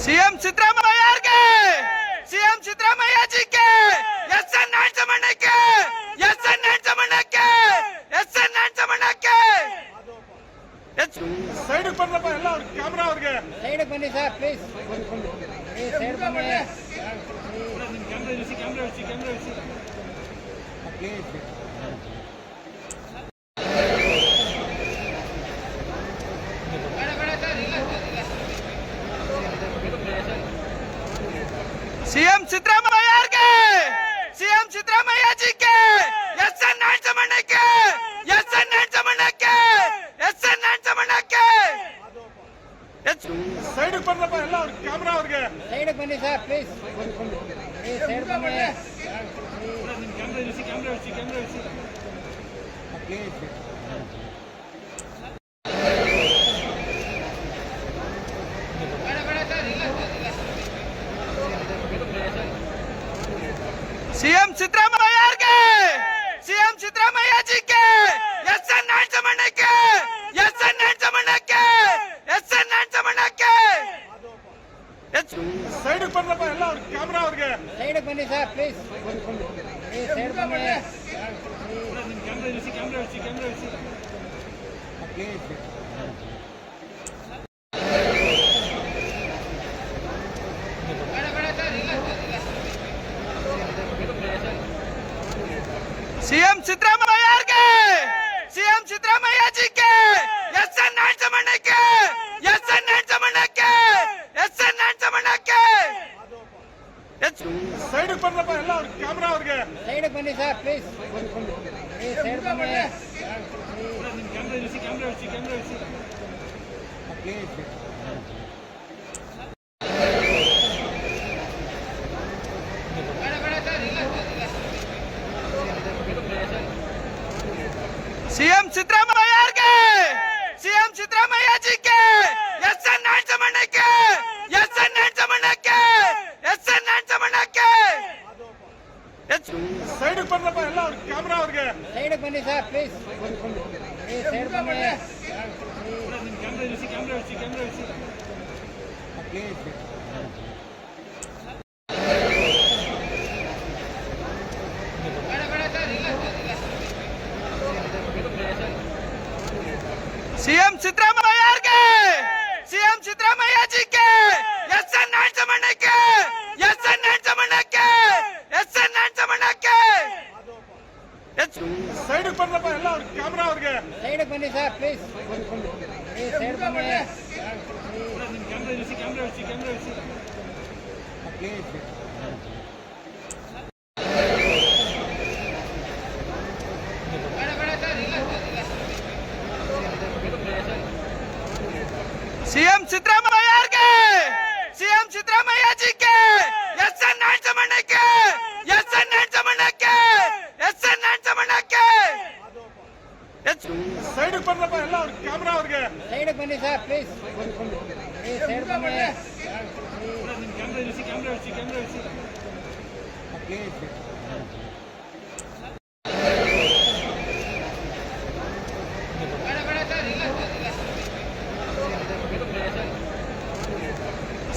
CM Siddaramaiah CM Siddaramaiah ಜಿಗೆ SN ನಾರಾಯಣಸ್ವಾಮಿಗೆ SN ನಾರಾಯಣಸ್ವಾಮಿಗೆ SN ನಾರಾಯಣಸ್ವಾಮಿಗೆ side ಬಂದಪ್ಪ ಎಲ್ಲ camera ಅವ್ರಿಗೆ ಸೈಡ್ ಬನ್ನಿ ಸರ್ ಪ್ಲೀಸ್ ಸೈಡ್ ಬನ್ನಿ camera please CM Siddaramaiah CM Siddaramaiah ಜಿಗೆ ಎಸ್ಎನ್ ನಾರಾಯಣಸ್ವಾಮಿಗೆ ಎಸ್ಎನ್ ನಾರಾಯಣಸ್ವಾಮಿಗೆ ಎಸ್ಎನ್ ನಾರಾಯಣಸ್ವಾಮಿಗೆ ಸೈಡ್ ಬಂದಪ್ಪ ಎಲ್ಲ ಕ್ಯಾಮ್ರಾ ಅವ್ರಿಗೆ ಸೈಡ್ ಬನ್ನಿ ಸರ್ ಪ್ಲೀಸ್ ಸೈಡ್ ಬನ್ನಿ please CM Siddaramaiah CM Siddaramaiah ಜಿಗೆ ಎಸ್ಎನ್ ನಾರಾಯಣಸ್ವಾಮಿಗೆ ಎಸ್ಎನ್ ನಾರಾಯಣಸ್ವಾಮಿಗೆ ಎಸ್ಎನ್ ನಾರಾಯಣಸ್ವಾಮಿಗೆ ಸೈಡ್ ಬಂದಪ್ಪ ಎಲ್ಲ ಕ್ಯಾಮ್ರಾ ಅವ್ರಿಗೆ ಸೈಡ್ ಬನ್ನಿ ಸರ್ ಪ್ಲೀಸ್ ಸೈಡ್ ಬನ್ನಿ please CM Siddaramaiah CM Siddaramaiah ಜಿಗೆ ಎಸ್ಎನ್ ನಾರಾಯಣಸ್ವಾಮಿಗೆ ಎಸ್ಎನ್ ನಾರಾಯಣಸ್ವಾಮಿಗೆ ಎಸ್ಎನ್ ನಾರಾಯಣಸ್ವಾಮಿಗೆ ಸೈಡ್ ಬಂದಪ್ಪ ಎಲ್ಲ ಕ್ಯಾಮ್ರಾ ಅವ್ರಿಗೆ ಸೈಡ್ ಬನ್ನಿ ಸರ್ ಪ್ಲೀಸ್ ಸೈಡ್ ಬನ್ನಿ please CM Siddaramaiah CM Siddaramaiah ಜಿಗೆ ಎಸ್ಎನ್ ನಾರಾಯಣಸ್ವಾಮಿಗೆ ಎಸ್ಎನ್ ನಾರಾಯಣಸ್ವಾಮಿಗೆ ಎಸ್ಎನ್ ನಾರಾಯಣಸ್ವಾಮಿಗೆ ಸೈಡ್ ಬಂದಪ್ಪ ಎಲ್ಲ ಕ್ಯಾಮ್ರಾ ಅವ್ರಿಗೆ ಸೈಡ್ ಬನ್ನಿ ಸರ್ ಪ್ಲೀಸ್ ಸೈಡ್ ಬನ್ನಿ please CM Siddaramaiah CM Siddaramaiah ಜಿಗೆ ಎಸ್ಎನ್ ನಾರಾಯಣಸ್ವಾಮಿಗೆ ಎಸ್ಎನ್ ನಾರಾಯಣಸ್ವಾಮಿಗೆ ಎಸ್ಎನ್ ನಾರಾಯಣಸ್ವಾಮಿಗೆ ಸೈಡ್ ಬಂದಪ್ಪ ಎಲ್ಲ ಕ್ಯಾಮ್ರಾ ಅವ್ರಿಗೆ ಸೈಡ್ ಬನ್ನಿ ಸರ್ ಪ್ಲೀಸ್ ಸೈಡ್ ಬನ್ನಿ please CM Siddaramaiah CM Siddaramaiah ಜಿಗೆ ಎಸ್ಎನ್ ನಾರಾಯಣಸ್ವಾಮಿಗೆ ಎಸ್ಎನ್ ನಾರಾಯಣಸ್ವಾಮಿಗೆ ಎಸ್ಎನ್ ನಾರಾಯಣಸ್ವಾಮಿಗೆ ಸೈಡ್ ಬಂದಪ್ಪ ಎಲ್ಲ ಕ್ಯಾಮ್ರಾ ಅವ್ರಿಗೆ ಸೈಡ್ ಬನ್ನಿ ಸರ್ ಪ್ಲೀಸ್ ಸೈಡ್ ಬನ್ನಿ please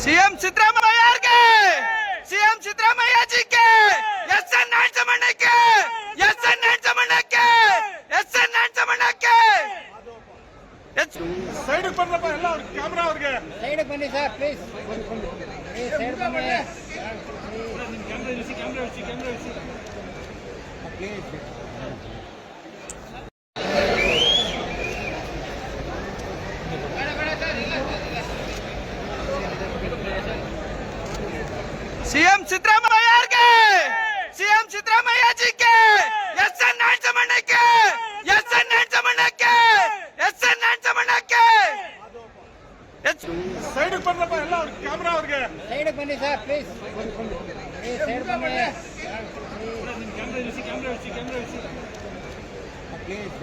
CM Siddaramaiah CM Siddaramaiah ಜಿಗೆ ಎಸ್ಎನ್ ನಾರಾಯಣಸ್ವಾಮಿಗೆ ಎಸ್ಎನ್ ನಾರಾಯಣಸ್ವಾಮಿಗೆ ಎಸ್ಎನ್ ನಾರಾಯಣಸ್ವಾಮಿಗೆ ಸೈಡ್ ಬಂದಪ್ಪ ಎಲ್ಲ ಕ್ಯಾಮ್ರಾ ಅವ್ರಿಗೆ ಸೈಡ್ ಬನ್ನಿ ಸರ್ ಪ್ಲೀಸ್ ಸೈಡ್ ಬನ್ನಿ please CM Siddaramaiah CM Siddaramaiah ಜಿಗೆ ಎಸ್ಎನ್ ನಾರಾಯಣಸ್ವಾಮಿಗೆ ಎಸ್ಎನ್ ನಾರಾಯಣಸ್ವಾಮಿಗೆ ಎಸ್ಎನ್ ನಾರಾಯಣಸ್ವಾಮಿಗೆ ಸೈಡ್ ಬಂದಪ್ಪ ಎಲ್ಲ ಕ್ಯಾಮ್ರಾ ಅವ್ರಿಗೆ ಸೈಡ್ ಬನ್ನಿ ಸರ್ ಪ್ಲೀಸ್ ಸೈಡ್ ಬನ್ನಿ please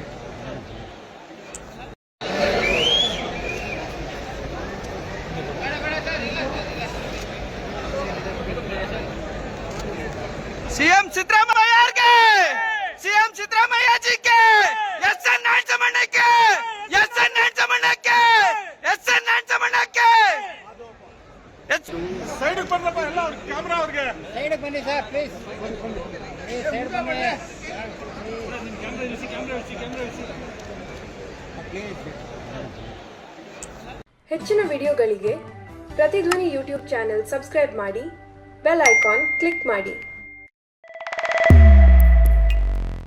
CM Siddaramaiah CM Siddaramaiah ಜಿಗೆ ಎಸ್ಎನ್ ನಾರಾಯಣಸ್ವಾಮಿಗೆ ಎಸ್ಎನ್ ನಾರಾಯಣಸ್ವಾಮಿಗೆ ಎಸ್ಎನ್ ನಾರಾಯಣಸ್ವಾಮಿಗೆ ಸೈಡ್ ಬಂದ್ರಪ್ಪ ಎಲ್ಲ ಅವ್ರ ಕ್ಯಾಮ್ರಾ ಅವ್ರಿಗೆ ಸೈಡ್ ಬನ್ನಿ ಸರ್ ಪ್ಲೀಸ್ ಸೈಡ್ ಬನ್ನಿ ಹೆಚ್ಚಿನ ವಿಡಿಯೋಗಳಿಗೆ ಪ್ರತಿಧ್ವನಿ ಯೂಟ್ಯೂಬ್ ಚಾನೆಲ್ ಸಬ್ಸ್ಕ್ರೈಬ್ ಮಾಡಿ ಬೆಲ್ ಐಕಾನ್ ಕ್ಲಿಕ್ ಮಾಡಿ.